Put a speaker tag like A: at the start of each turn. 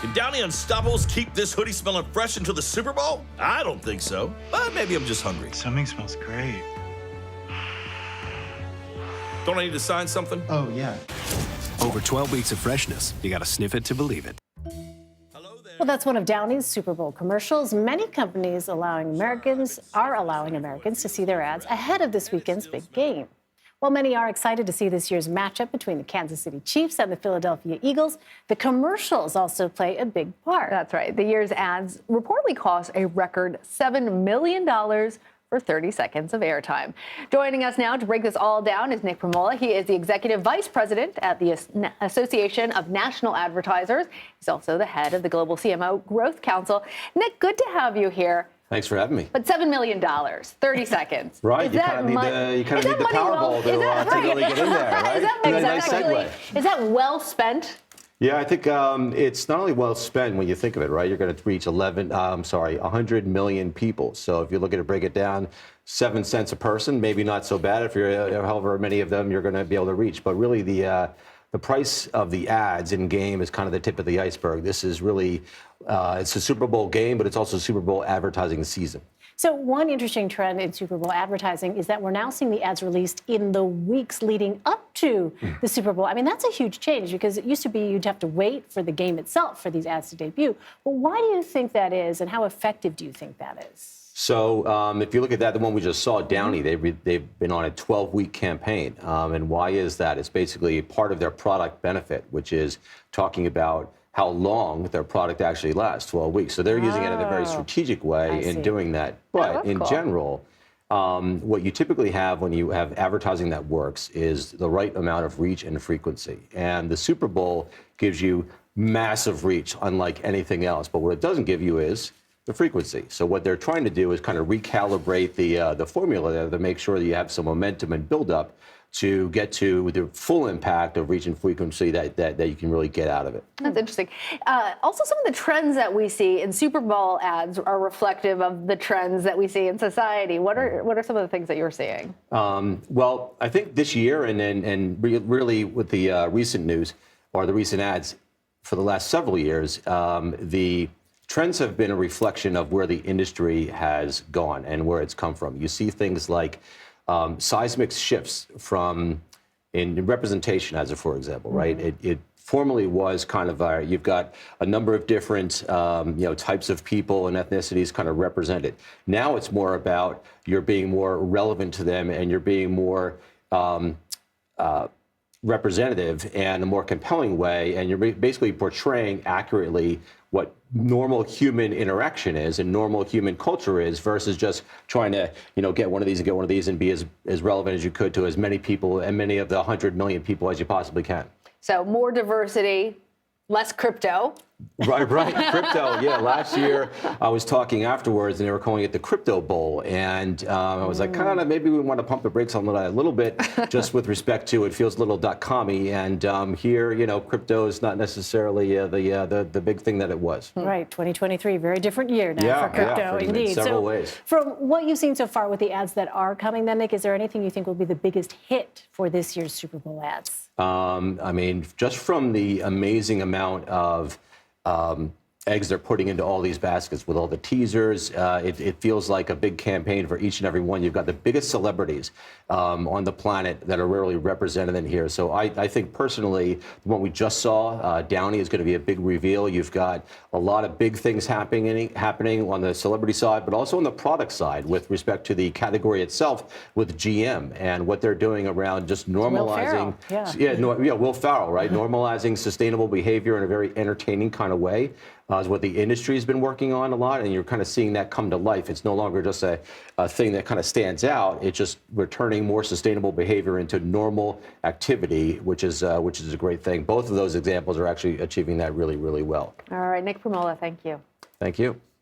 A: Can Downey Unstoppables keep this hoodie smelling fresh until the Super Bowl? I don't think so, but maybe I'm just hungry.
B: Something smells great.
A: Don't I need to sign something?
B: Oh, yeah.
C: Over 12 weeks of freshness. You gotta sniff it to believe it.
D: Well, that's one of Downey's Super Bowl commercials. Many companies are allowing Americans to see their ads ahead of this weekend's big game. While many are excited to see this year's matchup between the Kansas City Chiefs and the Philadelphia Eagles, the commercials also play a big part.
E: That's right. The year's ads reportedly cost a record $7 million for 30 seconds of airtime. Joining us now to break this all down is Nick Primola. He is the Executive Vice President at the Association of National Advertisers. He's also the head of the Global CMO Growth Council. Nick, good to have you here.
F: Thanks for having me.
E: But $7 million, 30 seconds.
F: Right, you kind of need the Powerball to really get in there, right?
E: Is that well spent?
F: Yeah, I think it's not only well spent when you think of it, right? You're going to reach 100 million people. So if you look at it, break it down, 7 cents a person, maybe not so bad if you're however many of them you're going to be able to reach. But really, the price of the ads in game is kind of the tip of the iceberg. This is really it's a Super Bowl game, but it's also Super Bowl advertising season.
D: So one interesting trend in Super Bowl advertising is that we're now seeing the ads released in the weeks leading up to the Super Bowl. I mean, that's a huge change because it used to be you'd have to wait for the game itself for these ads to debut. But why do you think that is, and how effective do you think that is?
F: So if you look at that, the one we just saw, Downey, they've been on a 12-week campaign. And why is that? It's basically part of their product benefit, which is talking about how long their product actually lasts, 12 weeks. So they're using it in a very strategic way in doing that. But in general, what you typically have when you have advertising that works is the right amount of reach and frequency. And the Super Bowl gives you massive reach, unlike anything else. But what it doesn't give you is the frequency. So what they're trying to do is kind of recalibrate the formula there to make sure that you have some momentum and build up to get to the full impact of reach and frequency that you can really get out of it.
E: That's interesting. Also, some of the trends that we see in Super Bowl ads are reflective of the trends that we see in society. What are some of the things that you're seeing?
F: Well, I think this year and really with the recent news or the recent ads for the last several years, the trends have been a reflection of where the industry has gone and where it's come from. You see things like seismic shifts in representation, as for example, right? It formerly was kind of you've got a number of different types of people and ethnicities kind of represented. Now it's more about you're being more relevant to them and you're being more representative and a more compelling way, and you're basically portraying accurately what normal human interaction is and normal human culture is versus just trying to, get one of these and get one of these and be as relevant as you could to as many people and many of the 100 million people as you possibly can.
E: So more diversity, less crypto.
F: Right. Crypto. Yeah. Last year, I was talking afterwards, and they were calling it the Crypto Bowl. And I was like, kind of, maybe we want to pump the brakes on that a little bit, just with respect to it feels a little .com-y. And here, crypto is not necessarily the big thing that it was.
D: Right. 2023, very different year now for crypto, indeed.
F: In several ways.
D: From what you've seen so far with the ads that are coming, then, Nick, is there anything you think will be the biggest hit for this year's Super Bowl ads?
F: I mean, just from the amazing amount of eggs they're putting into all these baskets with all the teasers. It feels like a big campaign for each and every one. You've got the biggest celebrities on the planet that are rarely represented in here. So I think personally, the one we just saw, Downey, is going to be a big reveal. You've got a lot of big things happening on the celebrity side, but also on the product side with respect to the category itself with GM and what they're doing around just normalizing. Will Ferrell, right? Normalizing sustainable behavior in a very entertaining kind of way. Is what the industry has been working on a lot, and you're kind of seeing that come to life. It's no longer just a thing that kind of stands out. It's just returning more sustainable behavior into normal activity, which is a great thing. Both of those examples are actually achieving that really, really well.
E: All right, Nick Primola, thank you.
F: Thank you.